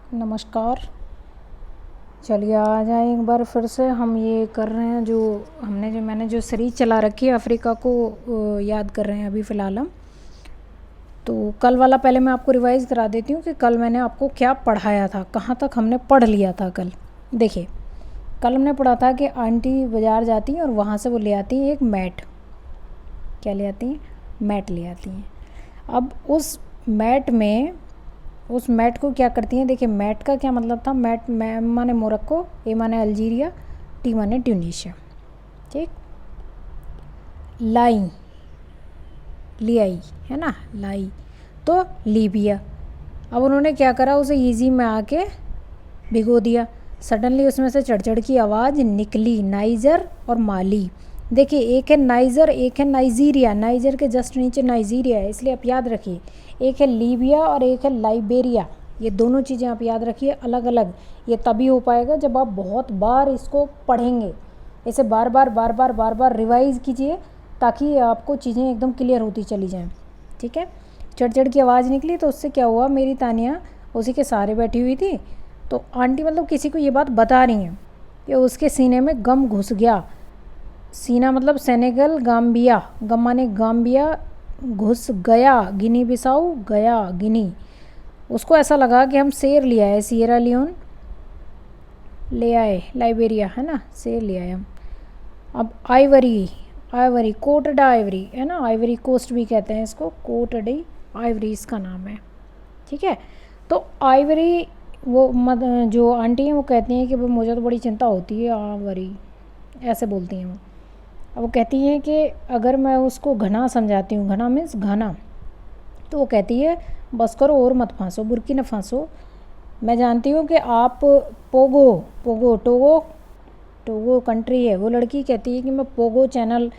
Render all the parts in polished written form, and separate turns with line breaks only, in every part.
नमस्कार। चलिए आ जाए एक बार फिर से हम ये कर रहे हैं जो मैंने जो सीरीज चला रखी है अफ्रीका को याद कर रहे हैं अभी फ़िलहाल हम। तो कल वाला पहले मैं आपको रिवाइज़ करा देती हूँ कि कल मैंने आपको क्या पढ़ाया था, कहाँ तक हमने पढ़ लिया था कल। देखिए, कल हमने पढ़ा था कि आंटी बाज़ार जाती हैं और वहाँ से वो ले आती हैं एक मैट। क्या ले आती हैं? मैट ले आती हैं। अब उस मैट को क्या करती हैं? देखिए, मैट का क्या मतलब था? मैट माने मोरक्को, ए माने अल्जीरिया, टी माने ट्यूनीशिया। ठीक। लाई, लियाई है ना, लाई तो लीबिया। अब उन्होंने क्या करा, उसे ईजी में आके भिगो दिया। सडनली उसमें से चढ़ की आवाज़ निकली, नाइजर और माली। देखिए, एक है नाइजर, एक है नाइजीरिया। नाइजर के जस्ट नीचे नाइजीरिया है, इसलिए आप याद रखिए। एक है लीबिया और एक है लाइबेरिया। ये दोनों चीज़ें आप याद रखिए अलग अलग। ये तभी हो पाएगा जब आप बहुत बार इसको पढ़ेंगे। इसे बार बार रिवाइज़ कीजिए ताकि आपको चीज़ें एकदम क्लियर होती चली जाएं। ठीक है। चढ़ की आवाज़ निकली तो उससे क्या हुआ, मेरी तानिया उसी के सहारे बैठी हुई थी। तो आंटी मतलब किसी को ये बात बता रही हैं कि उसके सीने में गम घुस गया। सीना मतलब सेनेगल, गाम्बिया, गम माने गाम्बिया, घुस गया, गिनी बिसाऊ गया, गिनी। उसको ऐसा लगा कि हम शेर ले आए, सिएरा लियोन ले आए, लाइबेरिया है ना, शेर ले आए हम। अब आइवरी कोटड आइवरी है ना, आइवरी कोस्ट भी कहते हैं इसको, कोटड आइवरी इसका नाम है। ठीक है। तो आइवरी वो जो आंटी हैं वो कहती हैं कि भाई मुझे तो बड़ी चिंता होती है, आइवरी ऐसे बोलती हैं वो। अब वो कहती हैं कि अगर मैं उसको घना समझाती हूँ, घना मीन्स घना, तो वो कहती है बस करो और मत फांसो, बुर्की न फांसो। मैं जानती हूँ कि आप टोगो कंट्री है। वो लड़की कहती है कि मैं पोगो चैनल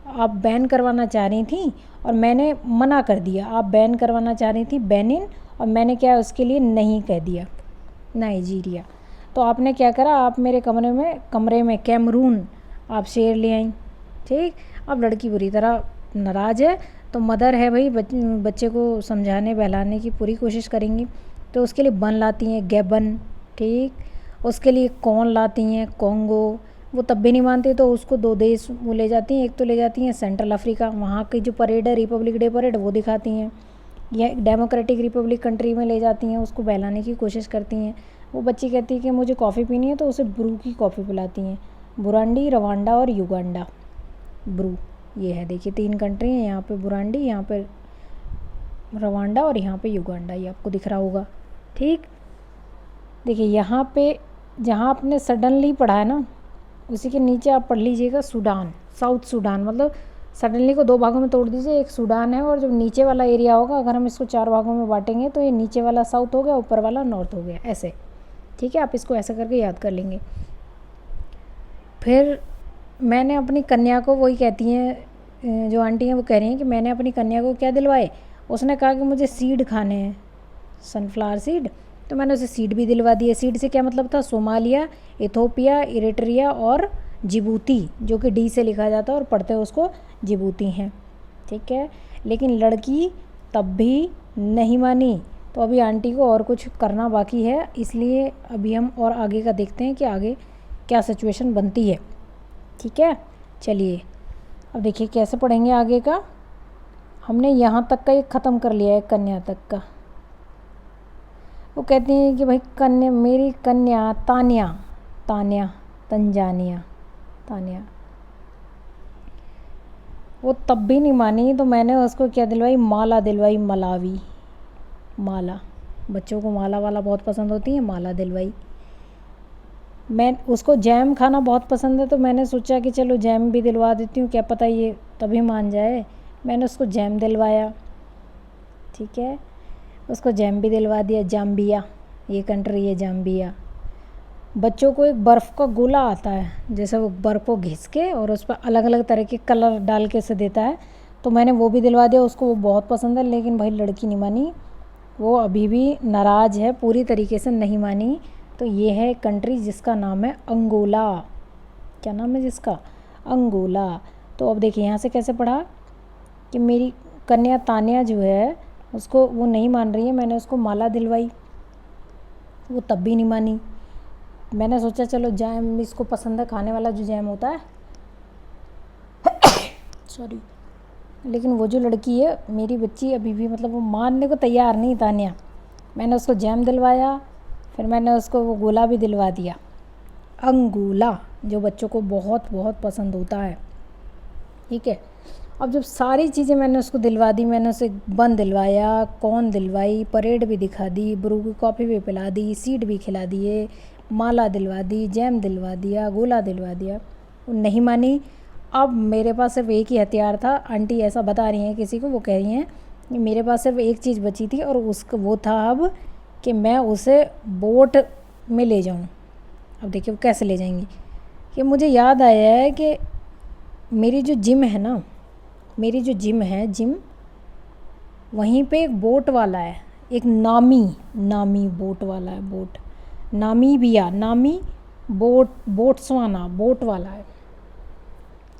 आप बैन करवाना चाह रही थी और मैंने मना कर दिया। आप बैन करवाना चाह रही थी बेनिन, और मैंने क्या उसके लिए नहीं कह दिया, नाइजीरिया। तो आपने क्या करा, आप मेरे कमरे में कैमरून आप शेर ले आई। ठीक। अब लड़की बुरी तरह नाराज़ है, तो मदर है भाई, बच्चे को समझाने बहलाने की पूरी कोशिश करेंगी। तो उसके लिए बन लाती हैं, गैबन। ठीक। उसके लिए कौन लाती हैं, कॉन्गो। वो तब भी नहीं मानती तो उसको दो देश वो ले जाती हैं। एक तो ले जाती हैं सेंट्रल अफ्रीका, वहाँ की जो परेड है, रिपब्लिक डे परेड, वो दिखाती हैं। या डेमोक्रेटिक रिपब्लिक कंट्री में ले जाती हैं, उसको बहलाने की कोशिश करती हैं। वो बच्ची कहती है कि मुझे कॉफ़ी पीनी है, तो उसे ब्रू की कॉफ़ी पिलाती हैं। बुरांडी, रवांडा और युगांडा। ब्रू ये है, देखिए 3 कंट्री हैं, यहाँ पे बुरांडी, यहाँ पे रवांडा और यहाँ पे युगांडा, ये आपको दिख रहा होगा। ठीक। देखिए यहाँ पे जहाँ आपने सडनली पढ़ा है ना, उसी के नीचे आप पढ़ लीजिएगा सूडान, साउथ सूडान। मतलब सडनली को 2 भागों में तोड़ दीजिए, एक सूडान है और जो नीचे वाला एरिया होगा, अगर हम इसको 4 भागों में बांटेंगे तो ये नीचे वाला साउथ हो गया, ऊपर वाला नॉर्थ हो गया, ऐसे। ठीक है, आप इसको ऐसा करके याद कर लेंगे। फिर मैंने अपनी कन्या को, वही कहती हैं जो आंटी हैं, वो कह रही हैं कि मैंने अपनी कन्या को क्या दिलवाए। उसने कहा कि मुझे सीड खाने हैं, सनफ्लावर सीड। तो मैंने उसे सीड भी दिलवा दिए। सीड से क्या मतलब था, सोमालिया, इथोपिया, इरिट्रिया और जिबूती, जो कि डी से लिखा जाता है और पढ़ते हैं उसको जिबूती हैं। ठीक है। लेकिन लड़की तब भी नहीं मानी, तो अभी आंटी को और कुछ करना बाकी है, इसलिए अभी हम और आगे का देखते हैं कि आगे क्या सिचुएशन बनती है। ठीक है। चलिए अब देखिए कैसे पढ़ेंगे आगे का। हमने यहाँ तक का ये ख़त्म कर लिया है, कन्या तक का। वो कहती हैं कि भाई कन्या, मेरी कन्या तानिया, तंजानिया, तानिया, वो तब भी नहीं मानी, तो मैंने उसको क्या दिलवाई, माला दिलवाई, मलावी, माला। बच्चों को माला वाला बहुत पसंद होती है, माला दिलवाई। मैं उसको जैम खाना बहुत पसंद है, तो मैंने सोचा कि चलो जैम भी दिलवा देती हूँ, क्या पता ये तभी मान जाए। मैंने उसको जैम दिलवाया। ठीक है। उसको जैम भी दिलवा दिया। जाम्बिया ये कंट्री है, जाम्बिया। बच्चों को एक बर्फ़ का गोला आता है, जैसे वो बर्फ़ को घिस के और उस पर अलग अलग तरह के कलर डाल के से देता है, तो मैंने वो भी दिलवा दिया। उसको वो बहुत पसंद है, लेकिन भाई लड़की नहीं मानी, वो अभी भी नाराज़ है, पूरी तरीके से नहीं मानी। तो ये है कंट्री जिसका नाम है अंगोला। क्या नाम है जिसका, अंगोला। तो अब देखिए यहाँ से कैसे पढ़ा कि मेरी कन्या तानिया जो है उसको वो नहीं मान रही है, मैंने उसको माला दिलवाई। वो तब भी नहीं मानी। मैंने सोचा चलो जैम इसको पसंद है, खाने वाला जो जैम होता है, सॉरी। लेकिन वो जो लड़की है मेरी बच्ची अभी भी मतलब वो मानने को तैयार नहीं, तानिया। मैंने उसको जैम दिलवाया, फिर मैंने उसको वो गोला भी दिलवा दिया, अंगूला, जो बच्चों को बहुत बहुत पसंद होता है। ठीक है, अब जब सारी चीज़ें मैंने उसको दिलवा दी, मैंने उसे बन दिलवाया, कॉर्न दिलवाई, परेड भी दिखा दी, ब्रू की कॉफ़ी भी पिला दी, सीड भी खिला दिए, माला दिलवा दी, जैम दिलवा दिया, गोला दिलवा दिया, वो नहीं मानी। अब मेरे पास सिर्फ एक ही हथियार था। आंटी ऐसा बता रही हैं किसी को, वो कह रही हैं कि मेरे पास सिर्फ एक चीज़ बची थी और उसका वो था अब कि मैं उसे बोट में ले जाऊं। अब देखिए वो कैसे ले जाएंगी। कि मुझे याद आया है कि मेरी जो जिम है ना, मेरी जो जिम है, जिम वहीं पे एक बोट वाला है, एक नामी बोट वाला है, बोट नामीबिया, नामी बोट्सवाना बोट वाला है,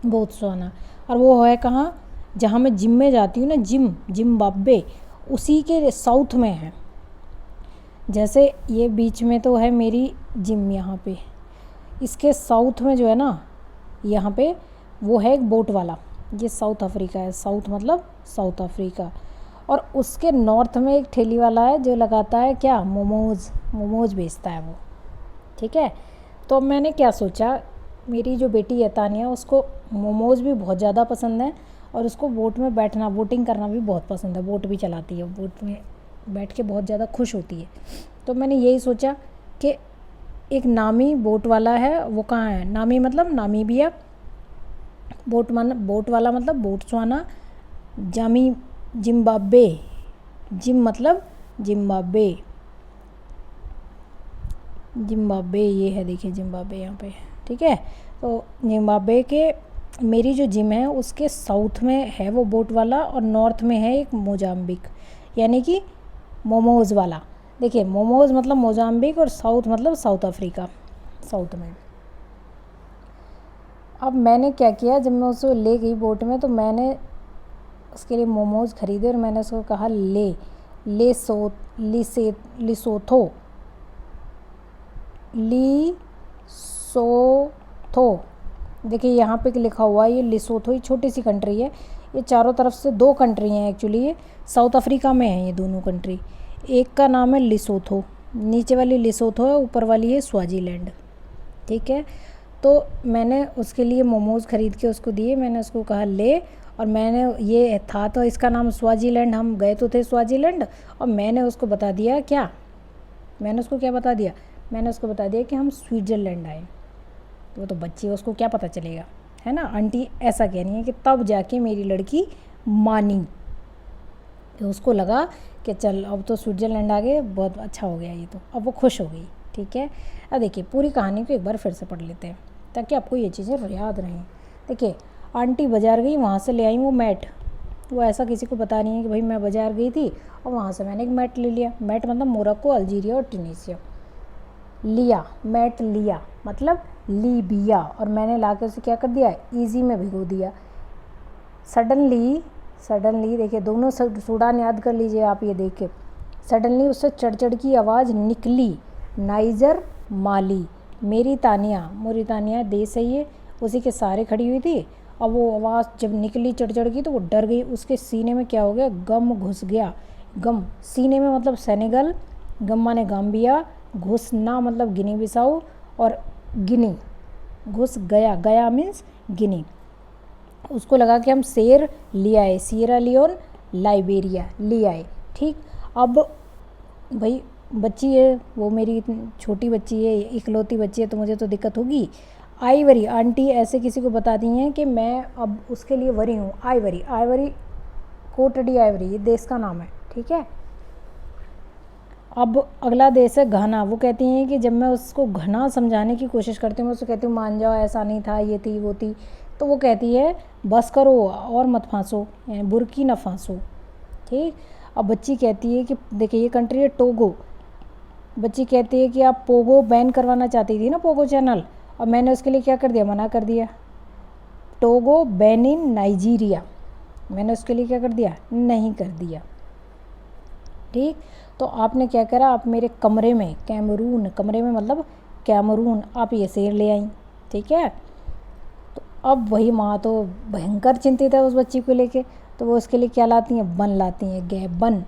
बोत्सवाना। और वो है कहाँ, जहाँ मैं जिम में जाती हूँ ना, जिम्बाब्वे, उसी के साउथ में है। जैसे ये बीच में तो है मेरी जिम, यहाँ पे इसके साउथ में जो है ना, यहाँ पे वो है एक बोट वाला, ये साउथ अफ्रीका है, साउथ मतलब साउथ अफ्रीका। और उसके नॉर्थ में एक ठेली वाला है जो लगाता है क्या, मोमोज़ बेचता है वो। ठीक है, तो मैंने क्या सोचा, मेरी जो बेटी है तानिया, उसको मोमोज़ भी बहुत ज़्यादा पसंद है और उसको बोट में बैठना, बोटिंग करना भी बहुत पसंद है, बोट भी चलाती है, बोट में बैठ के बहुत ज़्यादा खुश होती है। तो मैंने यही सोचा कि एक नामी बोट वाला है, वो कहाँ है, नामी मतलब नामीबिया, बोट वाला मतलब बोट्सवाना, जिम्बाब्वे, जिम मतलब जिम्बाब्वे ये है, देखिए जिम्बाब्वे यहाँ पे। ठीक है, तो जिम्बाब्वे के मेरी जो जिम है उसके साउथ में है वो बोट वाला और नॉर्थ में है एक मोजाम्बिक, यानी कि मोमोज़ वाला। देखिए मोमोज़ मतलब मोजाम्बिक और साउथ मतलब साउथ अफ्रीका, साउथ में। अब मैंने क्या किया, जब मैं उसको ले गई बोट में तो मैंने उसके लिए मोमोज़ ख़रीदे और मैंने उसको कहा लिसोथो। देखिए यहाँ पे लिखा हुआ है ये लिसोथो, ये छोटी सी कंट्री है, ये चारों तरफ से 2 कंट्री हैं एक्चुअली, ये साउथ अफ्रीका में है ये दोनों कंट्री। एक का नाम है लिसोथो, नीचे वाली लिसोथो है, ऊपर वाली है स्वाजीलैंड। ठीक है, तो मैंने उसके लिए मोमोज़ ख़रीद के उसको दिए, मैंने उसको कहा ले, और मैंने ये था तो इसका नाम स्वाजीलैंड, हम गए तो थे स्वाजीलैंड, और मैंने उसको बता दिया क्या, मैंने उसको क्या बता दिया, मैंने उसको बता दिया कि हम स्विट्ज़रलैंड आए। वो तो बच्ची है, उसको क्या पता चलेगा, है ना। आंटी ऐसा कह रही है कि तब जाके मेरी लड़की मानी, तो उसको लगा कि चल अब तो स्विट्ज़रलैंड आ गए, बहुत अच्छा हो गया ये तो, अब वो खुश हो गई। ठीक है, अब देखिए पूरी कहानी को एक बार फिर से पढ़ लेते हैं ताकि आपको ये चीज़ें याद रहें। देखिए आंटी बाज़ार गई, वहाँ से ले आई वो मैट, वो ऐसा किसी को बता रही है कि भाई मैं बाज़ार गई थी और वहाँ से मैंने एक मैट ले लिया। मैट मतलब मोरक्को, अल्जीरिया और ट्यूनीसिया। मैट लिया मतलब लीबिया, और मैंने ला के उसे क्या कर दिया, ईजी में भिगो दिया। सडनली देखिए दोनों सूडान याद कर लीजिए आप, ये देख के सडनली उससे चढ़ की आवाज़ निकली, नाइजर माली, मोरितानिया देश है ये, उसी के सहारे खड़ी हुई थी। और वो आवाज़ जब निकली चढ़ की तो वो डर गई, उसके सीने में क्या हो गया, गम घुस गया। गम सीने में मतलब सेनेगल, गम माने गाम्बिया, घुसना मतलब गिनी बिसाऊ, और गिनी घुस गया मीन्स गिनी। उसको लगा कि हम शेर ले आए, सियरा लियोन, लाइबेरिया ले आए। ठीक, अब भाई बच्ची है वो, मेरी छोटी बच्ची है, इकलौती बच्ची है, तो मुझे तो दिक्कत होगी। आइवरी, आंटी ऐसे किसी को बताती हैं कि मैं अब उसके लिए वरी हूँ। आइवरी कोटडी आइवरी, ये देश का नाम है। ठीक है, अब अगला देश है घाना। वो कहती हैं कि जब मैं उसको घना समझाने की कोशिश करती हूँ, मैं उसको कहती हूँ मान जाओ ऐसा नहीं था, ये थी वो थी, तो वो कहती है बस करो और मत फांसो, यानी बुर्की ना फांसो। ठीक, अब बच्ची कहती है कि देखिए ये कंट्री है टोगो, बच्ची कहती है कि आप पोगो बैन करवाना चाहती थी ना, पोगो चैनल, और मैंने उसके लिए क्या कर दिया, मना कर दिया। टोगो बैन इन नाइजीरिया, मैंने उसके लिए क्या कर दिया, नहीं कर दिया। ठीक। तो आपने क्या करा, आप मेरे कमरे में, कैमरून, कमरे में मतलब कैमरून, आप ये शेर ले आई। ठीक है। तो अब वही माँ तो भयंकर चिंतित है उस बच्ची को लेके, तो वो उसके लिए क्या लाती हैं, बन लाती हैं, गैबन।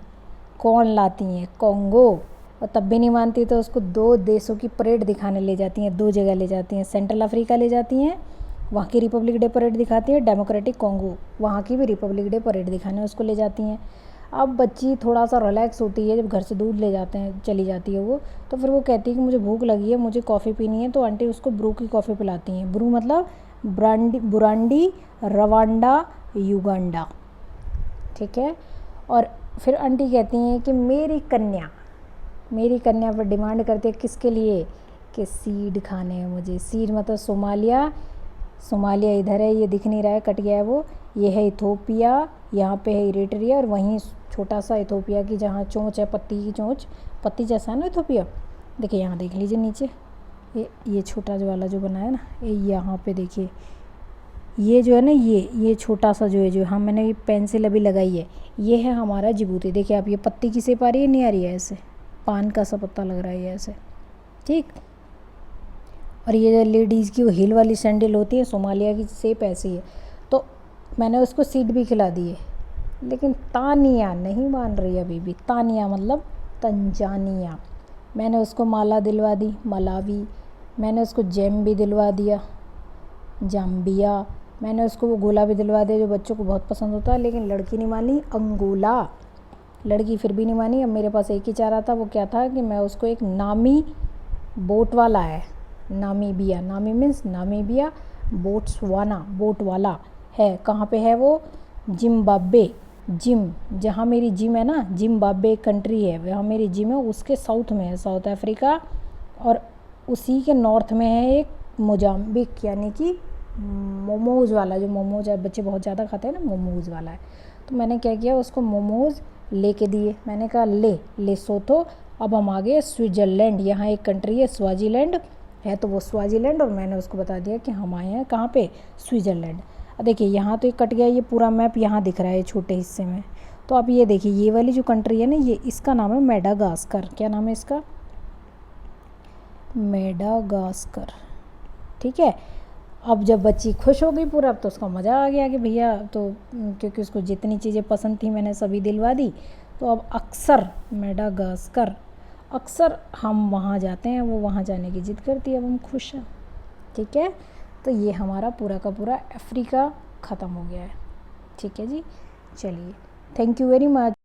कौन लाती हैं, कॉन्गो। और तब भी नहीं मानती तो उसको 2 देशों की परेड दिखाने ले जाती हैं, 2 जगह ले जाती हैं। सेंट्रल अफ्रीका ले जाती हैं, वहाँ की रिपब्लिक डे परेड दिखाती है। डेमोक्रेटिक कॉन्गो, वहाँ की भी रिपब्लिक डे परेड दिखाने उसको ले जाती हैं। अब बच्ची थोड़ा सा रिलैक्स होती है जब घर से दूध ले जाते हैं, चली जाती है वो, तो फिर वो कहती है कि मुझे भूख लगी है, मुझे कॉफ़ी पीनी है। तो आंटी उसको ब्रू की कॉफ़ी पिलाती हैं। ब्रू मतलब बुरांडी, रवांडा, युगांडा। ठीक है। और फिर आंटी कहती हैं कि मेरी कन्या पर डिमांड करती है, किसके लिए, कि सीड खाने हैं मुझे। सीड मतलब सोमालिया इधर है, ये दिख नहीं रहा है, कट गया है वो। ये है इथोपिया, यहाँ पे है इरिट्रिया, और वहीं छोटा सा इथोपिया की जहाँ चोंच है, पत्ती की चोंच, पत्ती जैसा है ना इथोपिया। देखिए यहाँ देख लीजिए नीचे, ये छोटा जो वाला जो बना है ना, ये यहाँ पे देखिए, ये जो है ना, ये छोटा सा जो है, जो हाँ मैंने ये पेंसिल अभी लगाई है, ये है हमारा जिबूती। देखिए आप, ये पत्ती की शेप आ रही है, नहीं आ रही है, ऐसे पान का सा पत्ता लग रहा है ये ऐसे। ठीक। और ये जो लेडीज़ की वो हील वाली सैंडल होती है, सोमालिया की शेप ऐसी है। तो मैंने उसको सीड भी खिला दी है, लेकिन तानिया नहीं मान रही अभी भी। तानिया मतलब तंजानिया। मैंने उसको माला दिलवा दी, मलावी। मैंने उसको जैम भी दिलवा दिया, जाम्बिया। मैंने उसको वो गोला भी दिलवा दिया जो बच्चों को बहुत पसंद होता है, लेकिन लड़की नहीं मानी, अंगोला। लड़की फिर भी नहीं मानी। अब मेरे पास एक ही चारा था, वो क्या था कि मैं उसको एक नामी बोट वाला है, नामीबिया, नामी मीन्स नामीबिया, बोट्सवाना बोट वाला है। कहाँ पे है वो, जिम्बाब्वे, जहाँ मेरी जिम है ना, जिम्बाब्वे कंट्री है, वहाँ मेरी जिम है, उसके साउथ में है, साउथ अफ्रीका। और उसी के नॉर्थ में है एक मोजाम्बिक, यानी कि मोमोज़ वाला, जो मोमोज बच्चे बहुत ज़्यादा खाते हैं ना, मोमोज़ वाला है। तो मैंने क्या किया, उसको मोमोज़ लेके दिए। मैंने कहा ले सोतो। अब हम आ गए स्विट्ज़रलैंड, यहाँ एक कंट्री है स्वाजीलैंड है, तो वो स्वाजीलैंड, और मैंने उसको बता दिया कि हम आए हैं कहाँ पे, स्विट्ज़रलैंड। अब देखिए यहाँ तो ये कट गया, ये पूरा मैप यहाँ दिख रहा है छोटे हिस्से में। तो आप ये देखिए, ये वाली जो कंट्री है ना, ये इसका नाम है मेडागास्कर। क्या नाम है इसका, मेडागास्कर। ठीक है। अब जब बच्ची खुश हो गई पूरा, अब तो उसका मज़ा आ गया कि भैया, तो क्योंकि उसको जितनी चीज़ें पसंद थी मैंने सभी दिलवा दी। तो अब अक्सर मेडागास्कर, अक्सर हम वहाँ जाते हैं, वो वहाँ जाने की ज़िद करती है, अब हम खुश हैं। ठीक है। तो ये हमारा पूरा का पूरा अफ्रीका ख़त्म हो गया है। ठीक है जी, चलिए, थैंक यू वेरी मच।